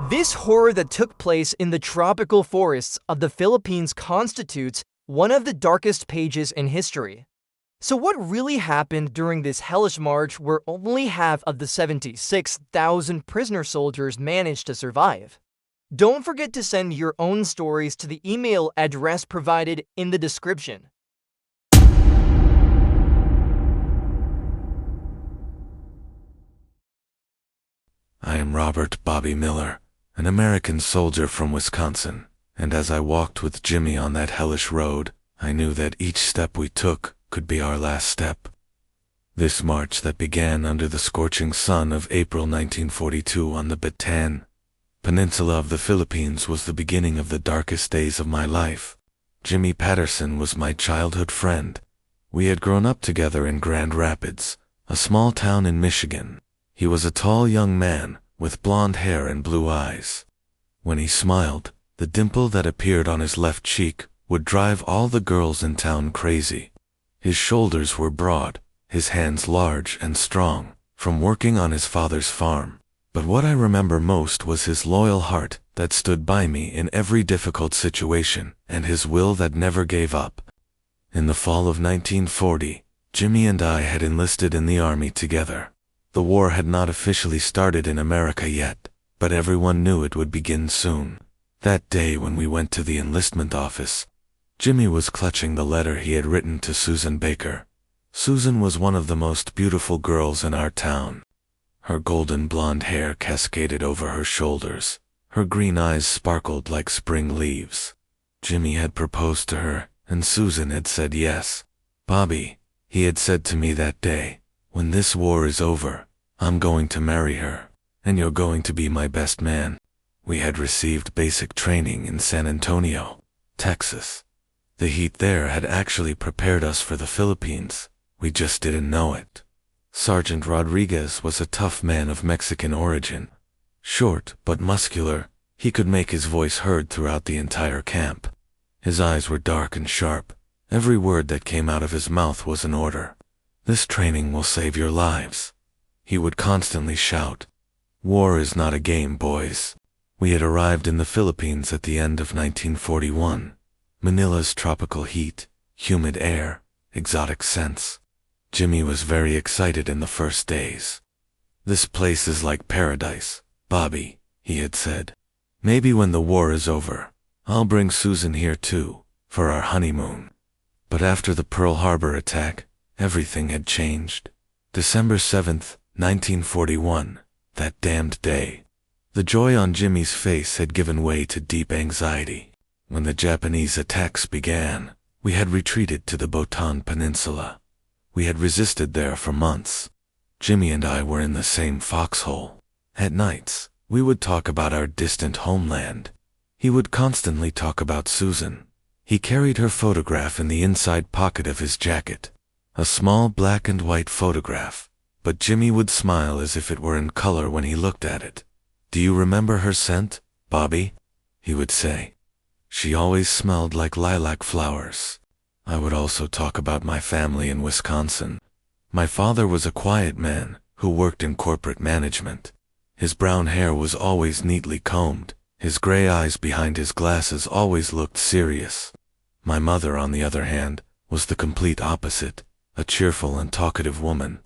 This horror that took place in the tropical forests of the Philippines constitutes one of the darkest pages in history. So what really happened during this hellish march where only half of the 76,000 prisoner soldiers managed to survive? Don't forget to send your own stories to the email address provided in the description. I am Robert Bobby Miller, an American soldier from Wisconsin, and as I walked with Jimmy on that hellish road, I knew that each step we took could be our last step. This march that began under the scorching sun of April 1942 on the Bataan Peninsula of the Philippines was the beginning of the darkest days of my life. Jimmy Patterson was my childhood friend. We had grown up together in Grand Rapids, a small town in Michigan. He was a tall young man with blonde hair and blue eyes. When he smiled, the dimple that appeared on his left cheek would drive all the girls in town crazy. His shoulders were broad, his hands large and strong, from working on his father's farm. But what I remember most was his loyal heart that stood by me in every difficult situation, and his will that never gave up. In the fall of 1940, Jimmy and I had enlisted in the Army together. The war had not officially started in America yet, but everyone knew it would begin soon. That day when we went to the enlistment office, Jimmy was clutching the letter he had written to Susan Baker. Susan was one of the most beautiful girls in our town. Her golden blonde hair cascaded over her shoulders. Her green eyes sparkled like spring leaves. Jimmy had proposed to her, and Susan had said yes. "Bobby," he had said to me that day, "when this war is over, I'm going to marry her, and you're going to be my best man." We had received basic training in San Antonio, Texas. The heat there had actually prepared us for the Philippines. We just didn't know it. Sergeant Rodriguez was a tough man of Mexican origin. Short but muscular, he could make his voice heard throughout the entire camp. His eyes were dark and sharp. Every word that came out of his mouth was an order. "This training will save your lives," he would constantly shout. "War is not a game, boys." We had arrived in the Philippines at the end of 1941. Manila's tropical heat, humid air, exotic scents. Jimmy was very excited in the first days. "This place is like paradise, Bobby," he had said. "Maybe when the war is over, I'll bring Susan here too, for our honeymoon." But after the Pearl Harbor attack, everything had changed. December 7th, 1941, that damned day. The joy on Jimmy's face had given way to deep anxiety. When the Japanese attacks began, we had retreated to the Bataan Peninsula. We had resisted there for months. Jimmy and I were in the same foxhole. At nights, we would talk about our distant homeland. He would constantly talk about Susan. He carried her photograph in the inside pocket of his jacket. A small black and white photograph, but Jimmy would smile as if it were in color when he looked at it. "Do you remember her scent, Bobby?" he would say. "She always smelled like lilac flowers." I would also talk about my family in Wisconsin. My father was a quiet man who worked in corporate management. His brown hair was always neatly combed. His gray eyes behind his glasses always looked serious. My mother, on the other hand, was the complete opposite, a cheerful and talkative woman.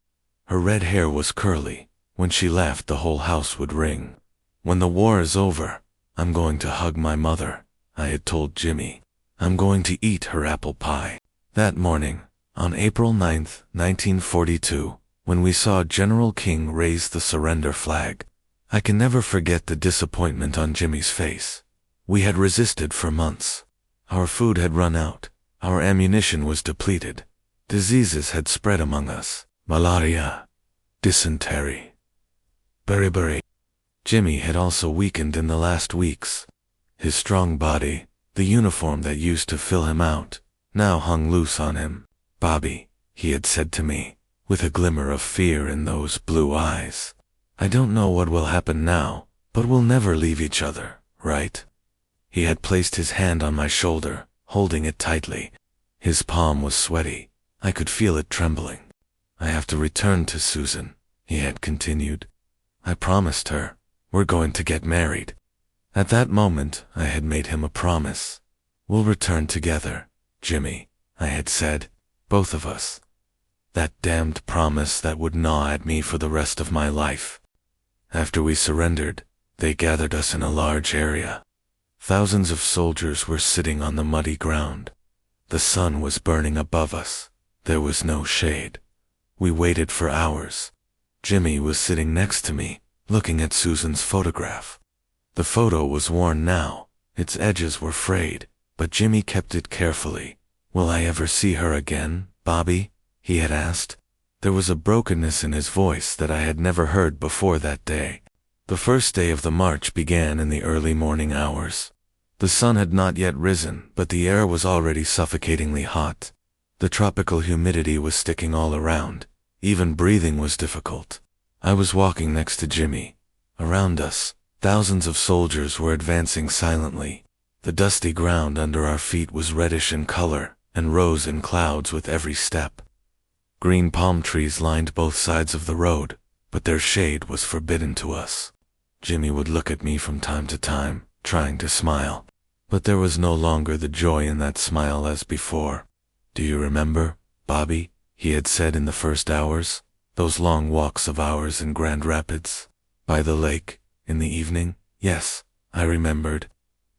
Her red hair was curly. When she laughed, the whole house would ring. "When the war is over, I'm going to hug my mother," I had told Jimmy. "I'm going to eat her apple pie." That morning, on April 9th, 1942, when we saw General King raise the surrender flag, I can never forget the disappointment on Jimmy's face. We had resisted for months. Our food had run out. Our ammunition was depleted. Diseases had spread among us. Malaria, dysentery, beriberi. Jimmy had also weakened in the last weeks. His strong body, the uniform that used to fill him out, now hung loose on him. "Bobby," he had said to me, with a glimmer of fear in those blue eyes, "I don't know what will happen now, but we'll never leave each other, right?" He had placed his hand on my shoulder, holding it tightly. His palm was sweaty. I could feel it trembling. "I have to return to Susan," he had continued. "I promised her. We're going to get married. At that moment, I had made him a promise. "We'll return together, Jimmy," I had said, "both of us." That damned promise that would gnaw at me for the rest of my life. After we surrendered, they gathered us in a large area. Thousands of soldiers were sitting on the muddy ground. The sun was burning above us. There was no shade. We waited for hours. Jimmy was sitting next to me, looking at Susan's photograph. The photo was worn now. Its edges were frayed, but Jimmy kept it carefully. "Will I ever see her again, Bobby?" he had asked. There was a brokenness in his voice that I had never heard before that day. The first day of the march began in the early morning hours. The sun had not yet risen, but the air was already suffocatingly hot. The tropical humidity was sticking all around. Even breathing was difficult. I was walking next to Jimmy. Around us, thousands of soldiers were advancing silently. The dusty ground under our feet was reddish in color and rose in clouds with every step. Green palm trees lined both sides of the road, but their shade was forbidden to us. Jimmy would look at me from time to time, trying to smile, but there was no longer the joy in that smile as before. "Do you remember, Bobby?" he had said in the first hours. "Those long walks of ours in Grand Rapids, by the lake, in the evening?" Yes, I remembered.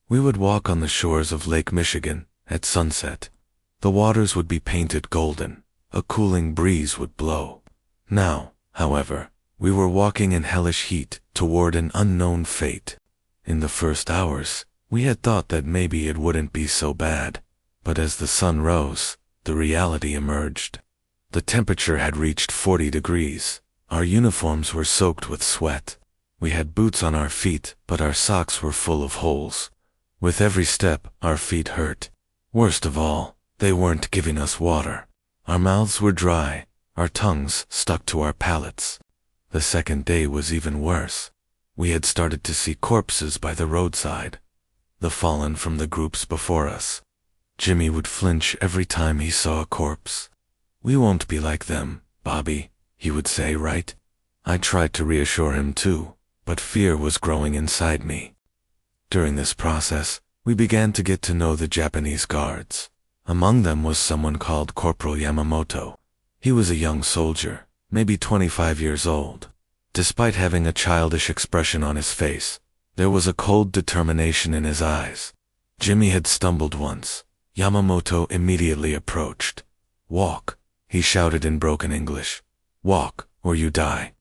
We would walk on the shores of Lake Michigan at sunset. The waters would be painted golden. A cooling breeze would blow. Now, however, we were walking in hellish heat toward an unknown fate. In the first hours, we had thought that maybe it wouldn't be so bad, but as the sun rose, the reality emerged. The temperature had reached 40 degrees. Our uniforms were soaked with sweat. We had boots on our feet, but our socks were full of holes. With every step, our feet hurt. Worst of all, they weren't giving us water. Our mouths were dry, our tongues stuck to our palates. The second day was even worse. We had started to see corpses by the roadside, the fallen from the groups before us. Jimmy would flinch every time he saw a corpse. "We won't be like them, Bobby," he would say, right? I tried to reassure him too, but fear was growing inside me. During this process, we began to get to know the Japanese guards. Among them was someone called Corporal Yamamoto. He was a young soldier, maybe 25 years old. Despite having a childish expression on his face, there was a cold determination in his eyes. Jimmy had stumbled once. Yamamoto immediately approached. "Walk," he shouted in broken English. "Walk, or you die."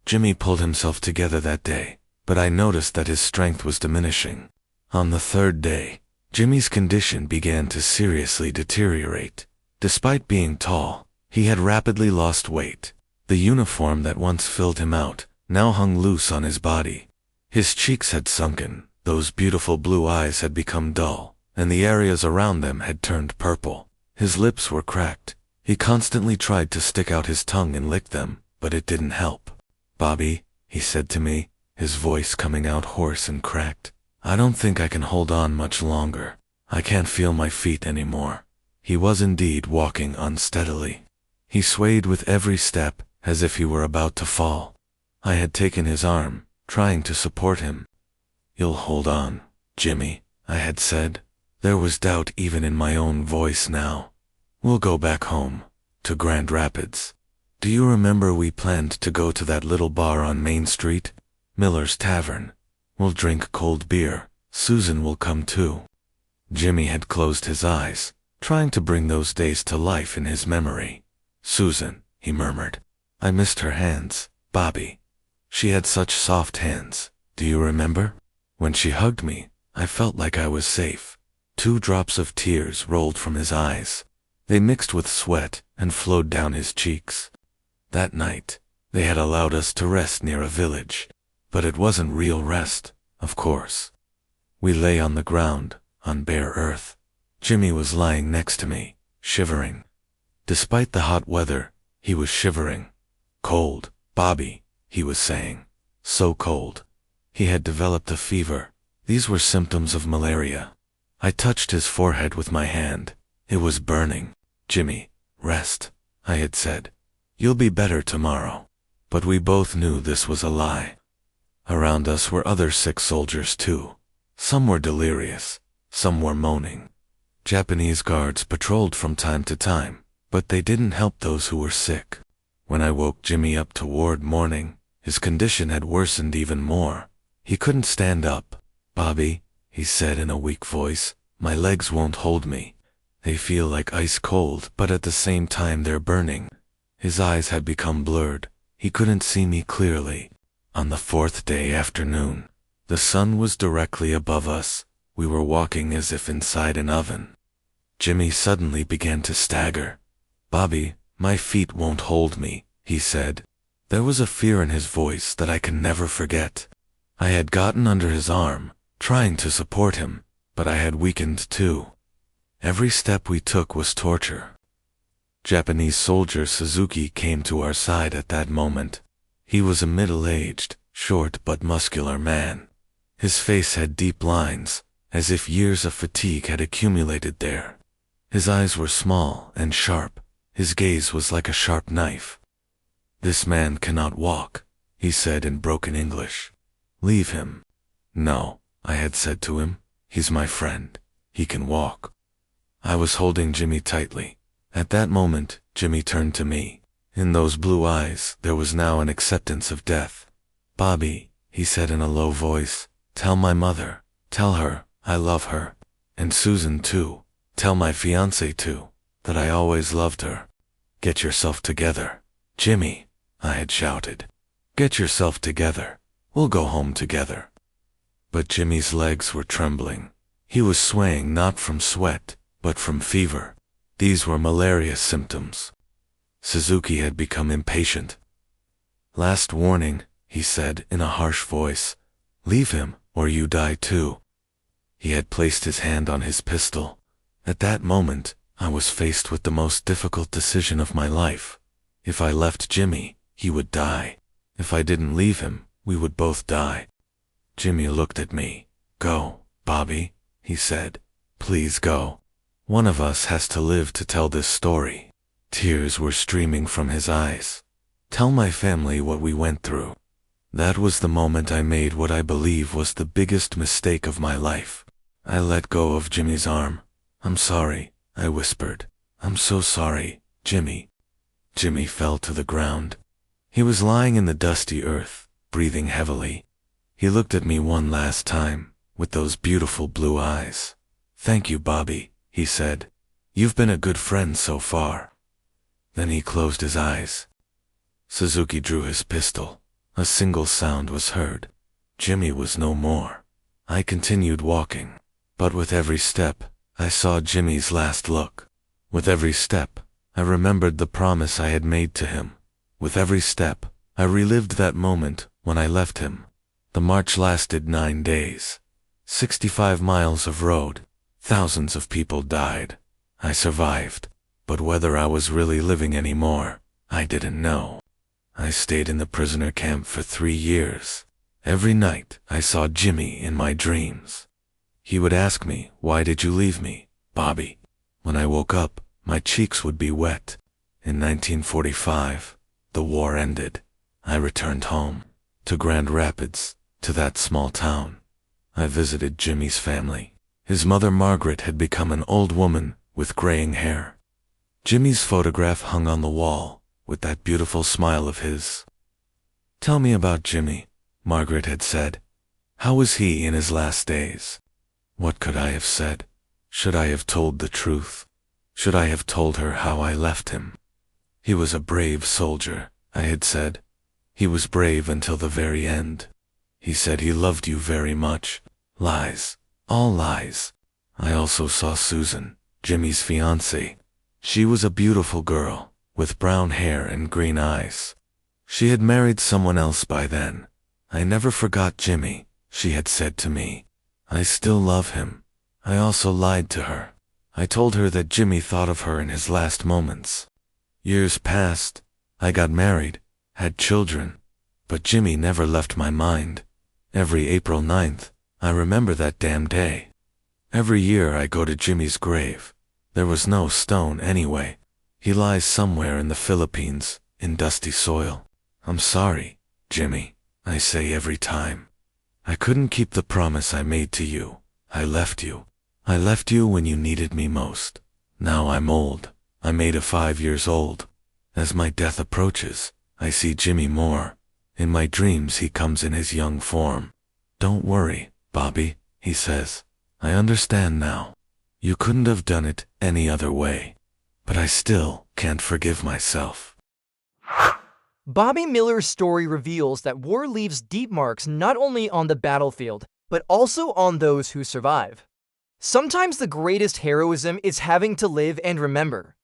Jimmy pulled himself together that day, but I noticed that his strength was diminishing. On the third day, Jimmy's condition began to seriously deteriorate. Despite being tall, he had rapidly lost weight. The uniform that once filled him out now hung loose on his body. His cheeks had sunken, those beautiful blue eyes had become dull, and the areas around them had turned purple. His lips were cracked. He constantly tried to stick out his tongue and lick them, but it didn't help. "Bobby," he said to me, his voice coming out hoarse and cracked, "I don't think I can hold on much longer. I can't feel my feet anymore." He was indeed walking unsteadily. He swayed with every step, as if he were about to fall. I had taken his arm, trying to support him. "You'll hold on, Jimmy," I had said. There was doubt even in my own voice now. "We'll go back home, to Grand Rapids. Do you remember we planned to go to that little bar on Main Street? Miller's Tavern. We'll drink cold beer. Susan will come too." Jimmy had closed his eyes, trying to bring those days to life in his memory. "Susan," he murmured. "I missed her hands, Bobby. She had such soft hands. Do you remember? When she hugged me, I felt like I was safe." 2 drops of tears rolled from his eyes. They mixed with sweat and flowed down his cheeks. That night, they had allowed us to rest near a village. But it wasn't real rest, of course. We lay on the ground, on bare earth. Jimmy was lying next to me, shivering. Despite the hot weather, he was shivering. "Cold, Bobby," he was saying. "So cold." He had developed a fever. These were symptoms of malaria. I touched his forehead with my hand. It was burning. "Jimmy, rest," I had said. "You'll be better tomorrow." But we both knew this was a lie. Around us were other sick soldiers too. Some were delirious, some were moaning. Japanese guards patrolled from time to time, but they didn't help those who were sick. When I woke Jimmy up toward morning, his condition had worsened even more. He couldn't stand up. "Bobby," he said in a weak voice, "my legs won't hold me. They feel like ice cold, but at the same time they're burning." His eyes had become blurred. He couldn't see me clearly. On the fourth day afternoon, the sun was directly above us. We were walking as if inside an oven. Jimmy suddenly began to stagger. "Bobby, my feet won't hold me," he said. There was a fear in his voice that I can never forget. I had gotten under his arm, trying to support him, but I had weakened too. Every step we took was torture. Japanese soldier Suzuki came to our side at that moment. He was a middle-aged, short but muscular man. His face had deep lines, as if years of fatigue had accumulated there. His eyes were small and sharp. His gaze was like a sharp knife. "This man cannot walk," he said in broken English. "Leave him." "No," I had said to him. "He's my friend. He can walk." I was holding Jimmy tightly. At that moment, Jimmy turned to me. In those blue eyes, there was now an acceptance of death. "Bobby," he said in a low voice, "tell my mother. Tell her I love her. And Susan too. Tell my fiancée too, that I always loved her. Get yourself together." "Jimmy," I had shouted. "Get yourself together. We'll go home together." But Jimmy's legs were trembling. He was swaying not from sweat, but from fever. These were malaria symptoms. Suzuki had become impatient. "Last warning," he said in a harsh voice. "Leave him, or you die too." He had placed his hand on his pistol. At that moment, I was faced with the most difficult decision of my life. If I left Jimmy, he would die. If I didn't leave him, we would both die. Jimmy looked at me. "Go, Bobby," he said. "Please go. One of us has to live to tell this story." Tears were streaming from his eyes. "Tell my family what we went through." That was the moment I made what I believe was the biggest mistake of my life. I let go of Jimmy's arm. "I'm sorry," I whispered. "I'm so sorry, Jimmy." Jimmy fell to the ground. He was lying in the dusty earth, breathing heavily. He looked at me one last time, with those beautiful blue eyes. "Thank you, Bobby," he said. "You've been a good friend so far." Then he closed his eyes. Suzuki drew his pistol. A single sound was heard. Jimmy was no more. I continued walking, but with every step, I saw Jimmy's last look. With every step, I remembered the promise I had made to him. With every step, I relived that moment when I left him. The march lasted 9 days. 65 miles of road. Thousands of people died. I survived, but whether I was really living anymore, I didn't know. I stayed in the prisoner camp for 3 years. Every night, I saw Jimmy in my dreams. He would ask me, "Why did you leave me, Bobby?" When I woke up, my cheeks would be wet. In 1945, the war ended. I returned home, to Grand Rapids, to that small town. I visited Jimmy's family. His mother Margaret had become an old woman with graying hair. Jimmy's photograph hung on the wall, with that beautiful smile of his. "Tell me about Jimmy," Margaret had said. "How was he in his last days?" What could I have said? Should I have told the truth? Should I have told her how I left him? "He was a brave soldier," I had said. "He was brave until the very end. He said he loved you very much." Lies. All lies. I also saw Susan, Jimmy's fiancée. She was a beautiful girl, with brown hair and green eyes. She had married someone else by then. "I never forgot Jimmy," she had said to me. "I still love him." I also lied to her. I told her that Jimmy thought of her in his last moments. Years passed. I got married, had children, but Jimmy never left my mind. Every April 9th, I remember that damn day. Every year I go to Jimmy's grave. There was no stone anyway. He lies somewhere in the Philippines, in dusty soil. "I'm sorry, Jimmy," I say every time. I couldn't keep the promise I made to you. I left you. I left you when you needed me most. Now I'm old. I'm 85 years old. As my death approaches, I see Jimmy more. In my dreams he comes in his young form. Don't worry, Bobby, he says. I understand now. You couldn't have done it any other way. But I still can't forgive myself. Bobby Miller's story reveals that war leaves deep marks not only on the battlefield, but also on those who survive. Sometimes the greatest heroism is having to live and remember.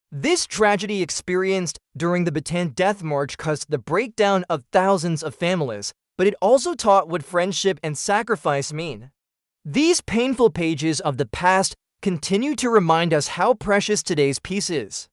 This tragedy experienced during the Bataan Death March caused the breakdown of thousands of families, but it also taught what friendship and sacrifice mean. These painful pages of the past continue to remind us how precious today's peace is.